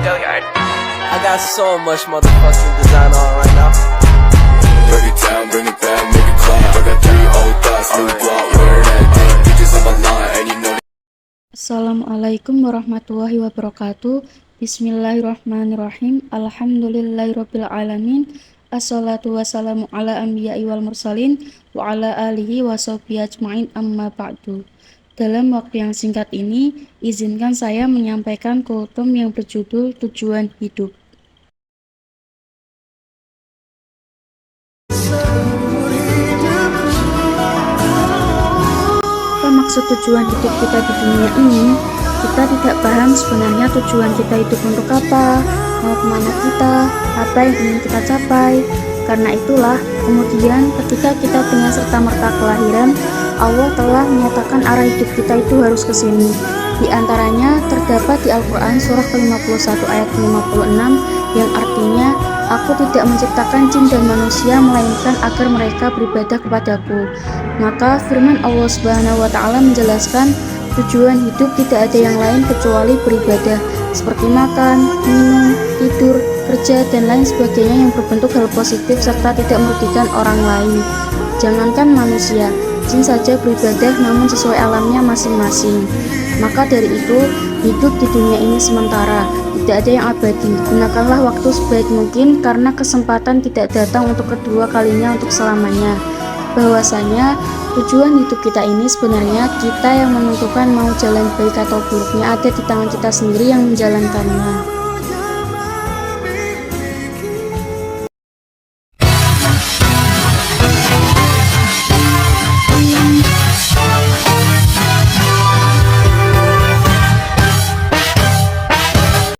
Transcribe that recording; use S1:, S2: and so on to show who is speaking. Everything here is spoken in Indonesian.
S1: I got so much motherfucking design on right now.
S2: Break it down, bring it back, make it clap. I got 3 old thoughts, new block, where that damn bitches on my line, and you know.
S3: Assalamualaikum warahmatullahi wabarakatuh. Bismillahirrahmanirrahim. Alhamdulillahirabbil alamin. Assalatu wassalamu ala anbiya'i wal mursalin wa ala alihi washabihi ajmain, amma ba'du. Dalam waktu yang singkat ini, izinkan saya menyampaikan kultum yang berjudul Tujuan Hidup. Apa maksud tujuan hidup kita di dunia ini? Kita tidak paham sebenarnya tujuan kita hidup untuk apa, mau kemana kita, apa yang ingin kita capai. Karena itulah, kemudian ketika kita dengan serta-merta kelahiran, Allah telah menyatakan arah hidup kita itu harus ke sini. Di antaranya terdapat di Al-Quran surah ke-51 ayat 56 yang artinya, aku tidak menciptakan jin dan manusia melainkan agar mereka beribadah kepadaku. Maka firman Allah Subhanahu wa Ta'ala menjelaskan tujuan hidup tidak ada yang lain kecuali beribadah, seperti makan, minum, tidur, kerja, dan lain sebagainya yang berbentuk hal positif serta tidak merugikan orang lain. Jangankan manusia, jin saja beribadah namun sesuai alamnya masing-masing. Maka dari itu, hidup di dunia ini sementara, tidak ada yang abadi. Gunakanlah waktu sebaik mungkin karena kesempatan tidak datang untuk kedua kalinya untuk selamanya. Bahwasanya tujuan hidup kita ini sebenarnya kita yang menentukan mau jalan baik atau buruknya ada di tangan kita sendiri yang menjalankannya.